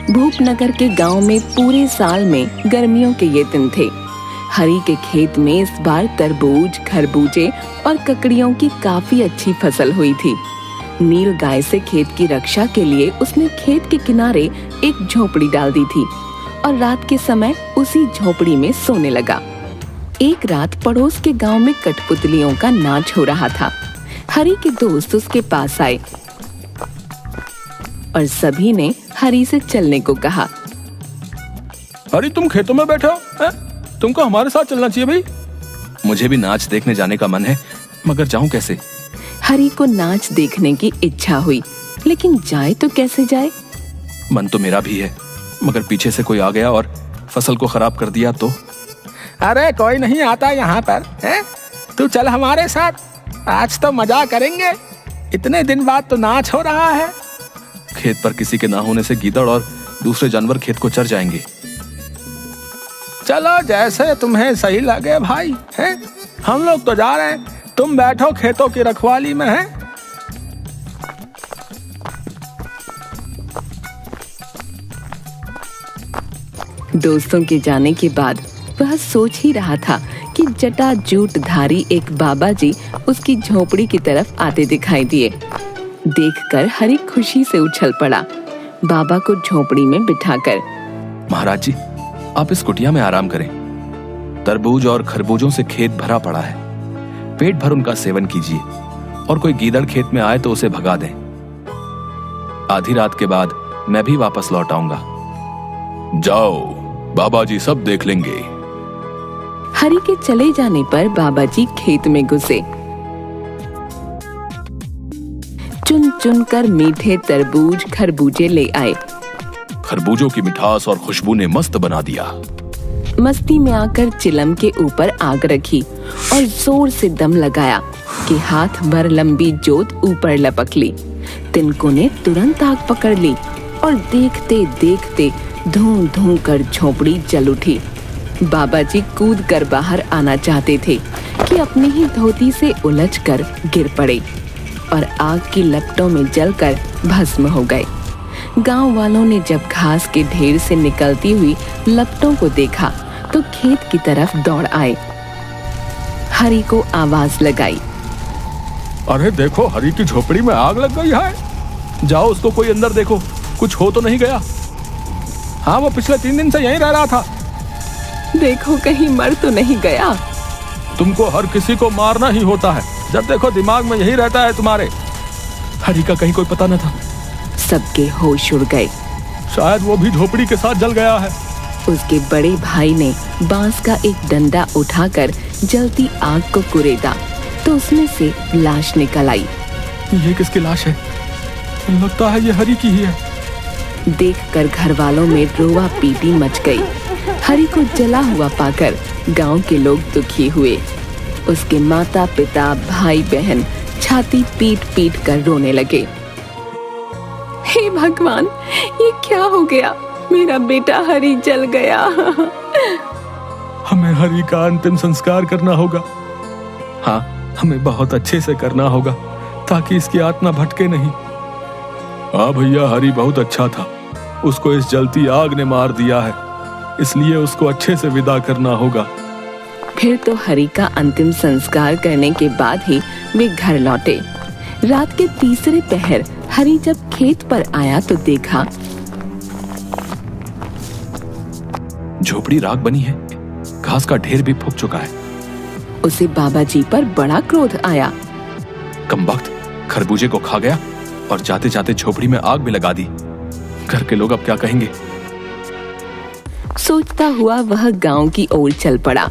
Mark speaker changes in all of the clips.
Speaker 1: भूपनगर के गांव में पूरे साल में गर्मियों के ये दिन थे। हरी के खेत में इस बार तरबूज, खरबूजे और ककड़ियों की काफी अच्छी फसल हुई थी। नील गाय से खेत की रक्षा के लिए उसने खेत के किनारे एक झोपड़ी डाल दी थी और रात के समय उसी झोपड़ी में सोने लगा। एक रात पड़ोस के गांव में कठपुतलियों का नाच हो रहा था। हरी के दोस्त उसके पास आए और सभी ने हरी से चलने को कहा।
Speaker 2: हरी, तुम खेतों में बैठे हो? तुमको हमारे साथ चलना चाहिए भाई। मुझे भी नाच देखने जाने का मन है, मगर जाऊं कैसे?
Speaker 1: हरी को नाच देखने की इच्छा हुई, लेकिन जाए तो कैसे जाए?
Speaker 2: मन तो मेरा भी है, मगर पीछे से कोई आ गया और फसल को खराब कर दिया तो?
Speaker 3: अरे कोई नहीं आता यहाँ पर है? तू चल हमारे साथ, आज तो मजा करेंगे। इतने दिन बाद तो नाच हो रहा है।
Speaker 2: खेत पर किसी के ना होने से गीदड़ और दूसरे जानवर खेत को चर जाएंगे।
Speaker 3: चलो जैसे तुम्हें सही लगे भाई, है? हम लोग तो जा रहे हैं, तुम बैठो खेतों की रखवाली में। है
Speaker 1: दोस्तों के जाने के बाद वह सोच ही रहा था कि जटाजूटधारी एक बाबा जी उसकी झोपड़ी की तरफ आते दिखाई दिए। देखकर हरी खुशी से उछल पड़ा, बाबा को झोपड़ी में बिठाकर।
Speaker 2: महाराज जी, आप इस कुटिया में आराम करें। तरबूज और खरबूजों से खेत भरा पड़ा है, पेट भर उनका सेवन कीजिए और कोई गीदड़ खेत में आए तो उसे भगा दें। आधी रात के बाद मैं भी वापस लौट आऊंगा। जाओ, बाबा जी सब देख लेंगे।
Speaker 1: हरी के चले जाने पर बाबा जी खेत में घुसे। चुन चुन कर मीठे तरबूज, खरबूजे ले आए।
Speaker 2: खरबूजों की मिठास और खुशबू ने मस्त बना दिया।
Speaker 1: मस्ती में आकर चिलम के ऊपर आग रखी और जोर से दम लगाया कि हाथ भर लंबी जोत ऊपर लपक ली। तिनकों ने तुरंत आग पकड़ ली और देखते देखते धूं धूं कर झोपड़ी जल उठी। बाबा जी कूद कर बाहर आना चाहते थे कि अपनी ही धोती से उलझकर गिर पड़े और आग की लपटों में जलकर भस्म हो गए। गांव वालों ने जब घास के ढेर से निकलती हुई लपटों को देखा तो खेत की तरफ दौड़ आए। हरी को आवाज लगाई।
Speaker 2: अरे देखो, हरी की झोपड़ी में आग लग गई है। जाओ उसको कोई अंदर देखो, कुछ हो तो नहीं गया।
Speaker 3: हाँ, वो पिछले 3 दिन से यहीं रह रहा था।
Speaker 1: देखो कहीं मर तो नहीं गया।
Speaker 2: तुमको हर किसी को मारना ही होता है, जब देखो दिमाग में यही रहता है तुम्हारे। हरी का कहीं कोई पता न था।
Speaker 1: सबके होश उड़ गए।
Speaker 2: शायद वो भी झोपड़ी के साथ जल गया है।
Speaker 1: उसके बड़े भाई ने बांस का एक डंडा उठाकर जलती आग को कुरेदा तो उसमें से लाश निकल आई।
Speaker 2: ये किसकी लाश है? लगता है ये हरी की ही है।
Speaker 1: देखकर घर वालों में रोवा पीटी मच गई। हरी को जला हुआ पाकर गांव के लोग दुखी हुए। उसके माता पिता, भाई बहन छाती पीट पीट कर रोने लगे। हे भगवान, ये क्या हो गया? मेरा बेटा हरी जल गया।
Speaker 2: हमें हरी का अंतिम संस्कार करना होगा। हाँ, हमें बहुत अच्छे से करना होगा ताकि इसकी आत्मा भटके नहीं। हाँ भैया, हरी बहुत अच्छा था। उसको इस जलती आग ने मार दिया है, इसलिए उसको अच्छे से विदा करना होगा।
Speaker 1: फिर तो हरी का अंतिम संस्कार करने के बाद ही वे घर लौटे। रात के तीसरे पहर हरी जब खेत पर आया तो देखा
Speaker 2: झोपड़ी राख बनी है, घास का ढेर भी फूक चुका है।
Speaker 1: उसे बाबा जी पर बड़ा क्रोध आया।
Speaker 2: कमबख्त खरबूजे को खा गया और जाते जाते झोपड़ी में आग भी लगा दी। घर के लोग अब क्या कहेंगे?
Speaker 1: सोचता हुआ वह गांव की ओर चल पड़ा।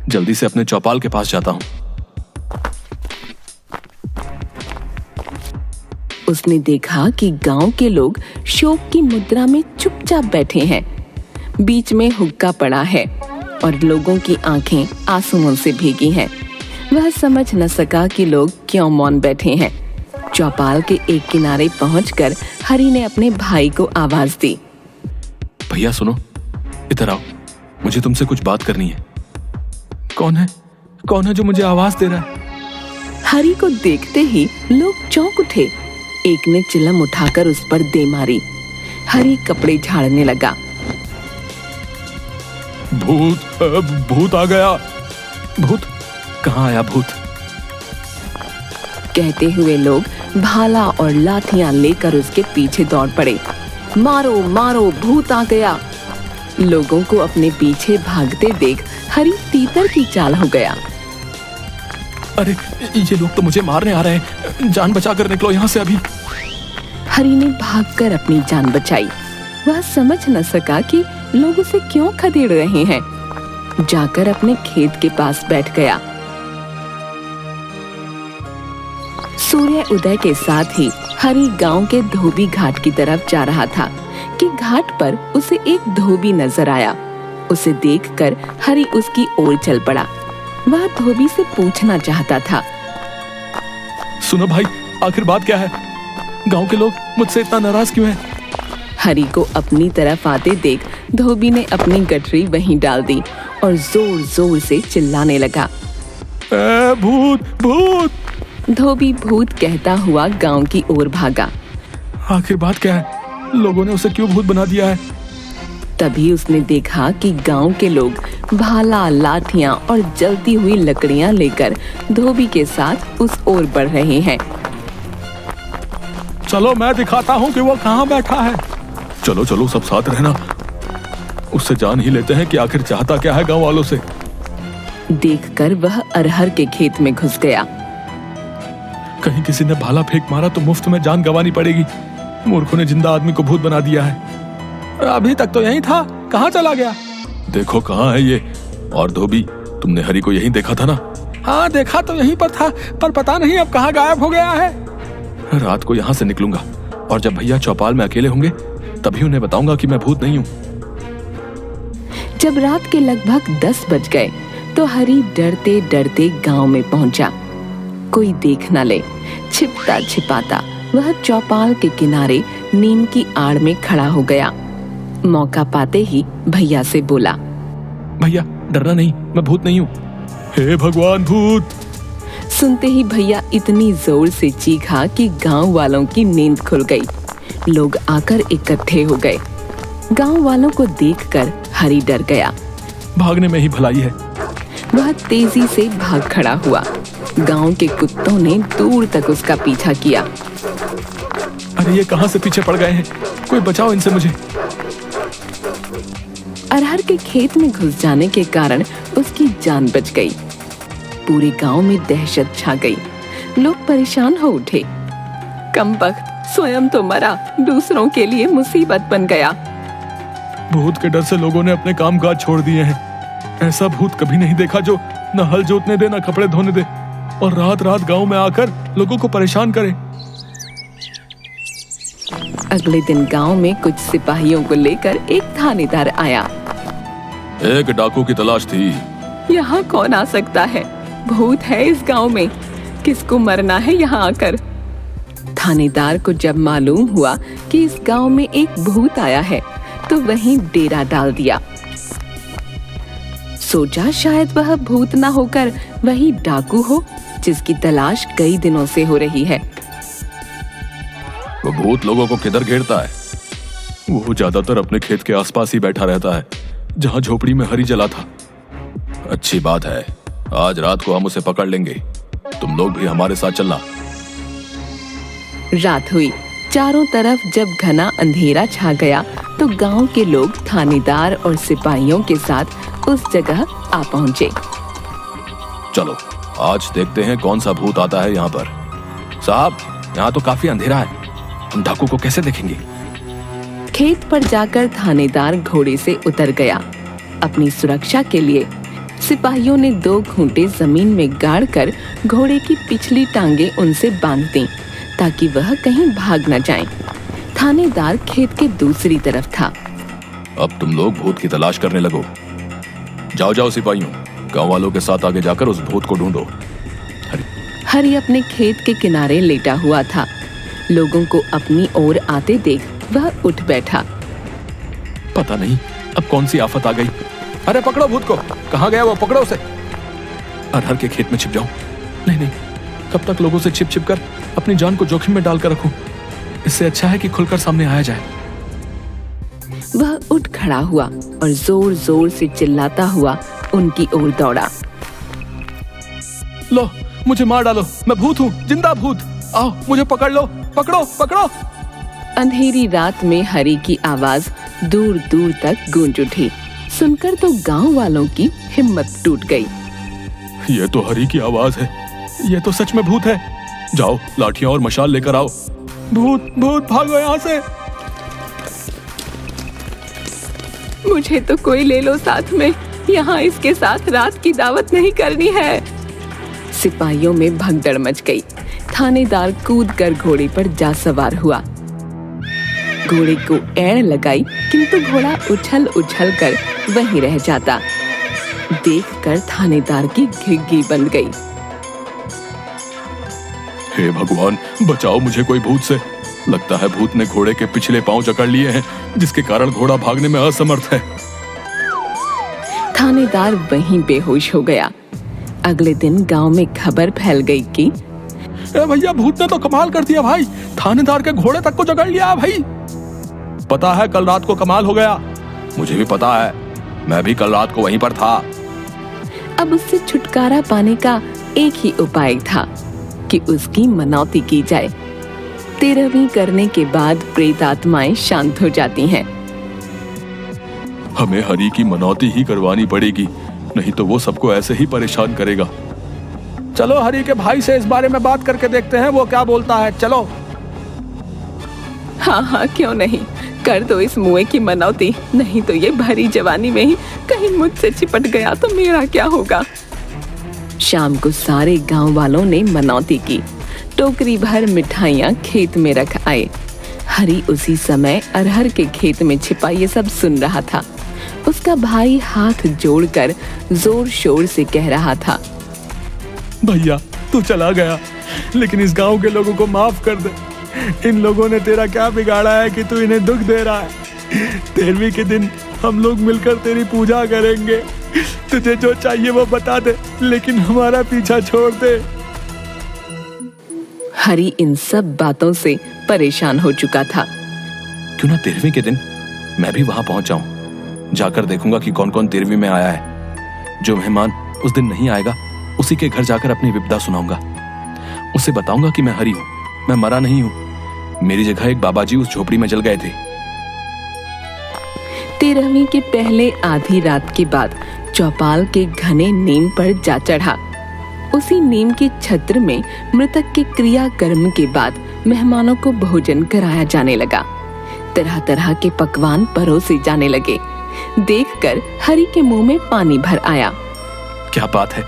Speaker 2: जल्दी से अपने चौपाल के पास जाता हूँ।
Speaker 1: उसने देखा कि गांव के लोग शोक की मुद्रा में चुपचाप बैठे हैं। बीच में हुक्का पड़ा है और लोगों की आंखें आंसुओं से भीगी हैं। वह समझ न सका कि लोग क्यों मौन बैठे हैं। चौपाल के एक किनारे पहुंचकर हरी ने अपने भाई को आवाज दी।
Speaker 2: भैया सुनो, इधर आओ, मुझे तुमसे कुछ बात करनी है। कौन है जो मुझे आवाज दे रहा है?
Speaker 1: हरी को देखते ही लोग चौंक उठे। एक ने चिलम उठाकर उस पर दे मारी। हरी कपड़े झाड़ने लगा।
Speaker 2: भूत आ गया। भूत? कहाँ आया भूत?
Speaker 1: कहते हुए लोग भाला और लाठियां लेकर उसके पीछे दौड़ पड़े। मारो मारो, भूत आ गया। लोगों को अपने पीछे भागते देख हरी तीतर की चाल हो गया।
Speaker 2: अरे ये लोग तो मुझे मारने आ रहे हैं, जान बचाकर निकलो यहाँ से अभी।
Speaker 1: हरी ने भागकर अपनी जान बचाई। वह समझ न सका कि लोग उसे क्यों खदेड़ रहे हैं। जाकर अपने खेत के पास बैठ गया। सूर्य उदय के साथ ही हरी गांव के धोबी घाट की तरफ जा रहा था कि घाट पर उसे एक धोबी नजर आया। उसे देखकर हरी उसकी ओर चल पड़ा। वह धोबी से पूछना चाहता था।
Speaker 2: सुनो भाई, आखिर बात क्या है? गांव के लोग मुझसे इतना नाराज क्यों हैं?
Speaker 1: हरी को अपनी तरफ आते देख धोबी ने अपनी गठरी वहीं डाल दी और जोर जोर से चिल्लाने लगा।
Speaker 2: भूत भूत!
Speaker 1: धोबी भूत कहता हुआ गांव की ओर भागा।
Speaker 2: आखिर बात क्या है? लोगों ने उसे क्यों भूत बना दिया है?
Speaker 1: तभी उसने देखा कि गांव के लोग भाला, लाठियां और जलती हुई लकड़ियां लेकर धोबी के साथ उस ओर बढ़ रहे हैं।
Speaker 2: चलो मैं दिखाता हूँ कि वो कहाँ बैठा है। चलो चलो सब साथ रहना, उससे जान ही लेते हैं कि आखिर चाहता क्या है गांव वालों से।
Speaker 1: देखकर वह अरहर के खेत में घुस गया।
Speaker 2: कहीं किसी ने भाला फेंक मारा तो मुफ्त में जान गंवानी पड़ेगी। मूर्खों ने जिंदा आदमी को भूत बना दिया है।
Speaker 3: अभी तक तो यहीं था, कहाँ चला गया?
Speaker 2: देखो कहाँ है ये। और धोबी, तुमने हरी को यहीं देखा था ना?
Speaker 3: हाँ देखा तो यहीं पर था, पर पता नहीं अब कहाँ गायब हो गया है।
Speaker 2: रात को यहाँ से निकलूंगा और जब भैया चौपाल में अकेले होंगे तभी उन्हें बताऊंगा कि मैं भूत नहीं हूँ।
Speaker 1: जब रात के लगभग 10 बज गए तो हरी डरते डरते गांव में पहुंचा। कोई देख न ले, छिपता छिपाता वह चौपाल के किनारे नीम की आड़ में खड़ा हो गया। मौका पाते ही भैया से बोला।
Speaker 2: भैया डरना नहीं, मैं भूत नहीं हूँ। हे भगवान, भूत!
Speaker 1: सुनते ही भैया इतनी जोर से चीखा कि गांव वालों की नींद खुल गई। लोग आकर इकट्ठे हो गए। गांव वालों को देखकर हरी डर गया।
Speaker 2: भागने में ही भलाई है।
Speaker 1: वह तेजी से भाग खड़ा हुआ। गांव के कुत्तों ने दूर तक उसका पीछा किया।
Speaker 2: अरे ये कहां से पीछे पड़ गए हैं? कोई बचाओ इनसे मुझे।
Speaker 1: अरहर के खेत में घुस जाने के कारण उसकी जान बच गई। पूरे गांव में दहशत छा गई। लोग परेशान हो उठे। कमबख्त, स्वयं तो मरा, दूसरों के लिए मुसीबत बन गया।
Speaker 2: भूत के डर से लोगों ने अपने कामकाज छोड़ दिए हैं। ऐसा भूत कभी नहीं देखा जो न हल जोतने दे, न कपड़े धोने दे और रात रात गांव में आकर लोगों को परेशान करे।
Speaker 1: अगले दिन गांव में कुछ सिपाहियों को लेकर एक थानेदार आया।
Speaker 2: एक डाकू की तलाश थी।
Speaker 1: यहाँ कौन आ सकता है? भूत है इस गांव में, किसको मरना है यहाँ आकर। थानेदार को जब मालूम हुआ कि इस गांव में एक भूत आया है तो वहीं डेरा डाल दिया। सोचा शायद वह भूत ना होकर वही डाकू हो जिसकी तलाश कई दिनों से हो रही है।
Speaker 2: वो भूत लोगों को किधर घेरता है? वो ज्यादातर अपने खेत के आसपास ही बैठा रहता है, जहां झोपड़ी में हरी जला था। अच्छी बात है, आज रात को हम उसे पकड़ लेंगे। तुम लोग भी हमारे साथ चलना।
Speaker 1: रात हुई। चारों तरफ जब घना अंधेरा छा गया तो गांव के लोग थानेदार और सिपाहियों के साथ उस जगह आ पहुंचे।
Speaker 2: चलो आज देखते हैं कौन सा भूत आता है यहाँ पर। साहब, यहाँ तो काफी अंधेरा है, हम डाकू को कैसे देखेंगे?
Speaker 1: खेत पर जाकर थानेदार घोड़े से उतर गया। अपनी सुरक्षा के लिए सिपाहियों ने 2 खूंटे जमीन में गाड़कर घोड़े की पिछली टांगे उनसे बांध दी ताकि वह कहीं भाग न जाएं। थानेदार खेत के दूसरी तरफ था।
Speaker 2: अब तुम लोग भूत की तलाश करने लगो। जाओ जाओ सिपाहियों, गांव वालों के साथ आगे जाकर उस भूत को ढूंढो।
Speaker 1: हरी अपने खेत के किनारे लेटा हुआ था। लोगों को अपनी ओर आते देख वह उठ बैठा।
Speaker 2: पता नहीं अब कौन सी आफत आ गई।
Speaker 3: अरे पकड़ो भूत को, कहाँ गया वो? पकड़ो उसे।
Speaker 2: अरहर के खेत में छिप जाओ। नहीं नहीं, कब तक लोगों से छिप छिप कर अपनी जान को जोखिम में डालकर रखूं? इससे अच्छा है कि खुलकर सामने आया जाए।
Speaker 1: वह उठ खड़ा हुआ और जोर जोर से चिल्लाता हुआ उनकी ओर दौड़ा।
Speaker 2: लो, मुझे मार डालो, मैं भूत हूँ, जिंदा भूत। आओ, मुझे पकड़ लो, पकड़ो पकड़ो।
Speaker 1: अंधेरी रात में हरि की आवाज दूर दूर तक गूंज उठी। सुनकर तो गांव वालों की हिम्मत टूट गई।
Speaker 2: ये तो हरि की आवाज है, ये तो सच में भूत है। जाओ, लाठियां और मशाल लेकर आओ। भूत भूत, भागो यहाँ से।
Speaker 1: मुझे तो कोई ले लो साथ में, यहाँ इसके साथ रात की दावत नहीं करनी है। सिपाहियों में भगदड़ मच गई। थानेदार कूद कर घोड़े पर जा सवार हुआ। घोड़े को एड़ लगाई, किंतु घोड़ा उछल उछल कर वहीं रह जाता। देखकर थानेदार की घिघी बंद गई।
Speaker 2: हे भगवान, बचाओ मुझे कोई भूत से। लगता है भूत ने घोड़े के पिछले पांव जकड़ लिए हैं, जिसके कारण घोड़ा भागने में असमर्थ है।
Speaker 1: थानेदार वहीं बेहोश हो गया। अगले दिन गांव में खबर फैल गई कि
Speaker 3: भैया, भूत ने तो कमाल कर दिया भाई, थानेदार के घोड़े तक को जकड़ लिया भाई।
Speaker 2: पता है, कल रात को कमाल हो गया। मुझे भी पता है, मैं भी कल रात को वहीं पर था।
Speaker 1: अब उससे छुटकारा पाने का एक ही उपाय था कि उसकी मनौती की जाए। 13वीं करने के बाद प्रेत आत्माएं शांत हो जाती हैं।
Speaker 2: हमें हरि की मनौती ही करवानी पड़ेगी, नहीं तो वो सबको ऐसे ही परेशान करेगा।
Speaker 3: चलो हरि के भाई से इस बारे में बात करके देखते हैं वो क्या बोलता है। चलो।
Speaker 1: हाँ हाँ, क्यों नहीं, कर दो इस मुए की मनौती, नहीं तो ये भरी जवानी में ही कहीं मुझसे चिपट गया तो मेरा क्या होगा। शाम को सारे गांव वालों ने मनौती की। टोकरी भर मिठाइयाँ खेत में रख आए। हरि उसी समय अरहर के खेत में छिपा ये सब सुन रहा था। उसका भाई हाथ जोड़कर जोर शोर से कह रहा था,
Speaker 3: भैया तू चला गया, लेकिन इस गांव के लोगों को माफ कर दे। इन लोगों ने तेरा क्या बिगाड़ा है कि तू इन्हें दुख दे रहा है। 13वीं के दिन हम लोग मिलकर तेरी पूजा करेंगे। तुझे जो चाहिए वो बता दे, लेकिन हमारा पीछा छोड़ दे।
Speaker 1: हरि इन सब बातों से परेशान हो चुका था।
Speaker 2: क्यों ना 13वीं के दिन मैं भी वहां पहुंच जाऊं। जाकर देखूंगा कि कौन कौन 13वीं में आया है। जो मेहमान उस दिन नहीं आएगा, उसी के घर जाकर अपनी विपदा सुनाऊंगा। उसे बताऊंगा कि मैं हरि हूं, मैं मरा नहीं हूं। मेरी जगह एक बाबा जी उस झोपड़ी में जल गए थे।
Speaker 1: 13वीं के पहले आधी रात के बाद चौपाल के घने नीम पर जा चढ़ा। उसी नीम के छत्र में मृतक के क्रियाकर्म के बाद मेहमानों को भोजन कराया जाने लगा। तरह तरह के पकवान परोसे जाने लगे। देखकर हरि के मुंह में पानी भर आया।
Speaker 2: क्या बात है,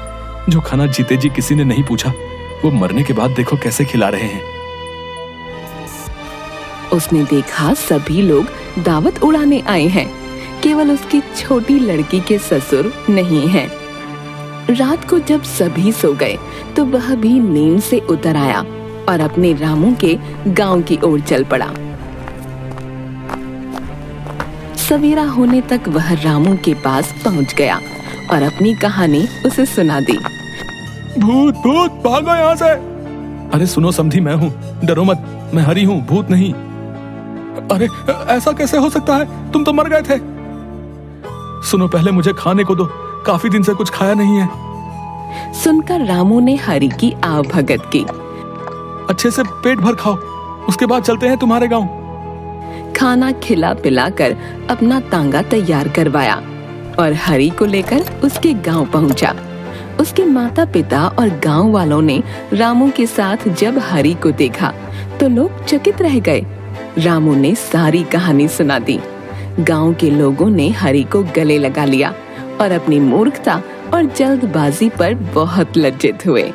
Speaker 2: जो खाना जीते जी किसी ने नहीं पूछा, वो मरने के बाद देखो कैसे खिला रहे हैं।
Speaker 1: उसने देखा सभी लोग दावत उड़ाने आए हैं, केवल उसकी छोटी लड़की के ससुर नहीं हैं। रात को जब सभी सो गए तो वह भी नींद से उतर आया और अपने रामू के गांव की ओर चल पड़ा। सवेरा होने तक वह रामू के पास पहुंच गया और अपनी कहानी उसे सुना दी।
Speaker 3: भूत भूत, भागो यहाँ से।
Speaker 2: अरे सुनो समधी, मैं हूँ, डरो मत, मैं हरि हूँ, भूत नहीं।
Speaker 3: अरे ऐसा कैसे हो सकता है, तुम तो मर गए थे। सुनो, पहले मुझे खाने को दो, काफी दिन से कुछ खाया नहीं है।
Speaker 1: सुनकर रामू ने हरि की आव भगत की।
Speaker 3: अच्छे से पेट भर खाओ, उसके बाद चलते हैं तुम्हारे गांव।
Speaker 1: खाना खिला पिलाकर अपना तांगा तैयार करवाया और हरि को लेकर उसके गांव पहुंचा। उसके माता पिता और गांव वालों ने रामू के साथ जब हरि को देखा तो लोग चकित रह गए। रामू ने सारी कहानी सुना दी। गांव के लोगों ने हरि को गले लगा लिया और अपनी मूर्खता और जल्दबाजी पर बहुत लज्जित हुए।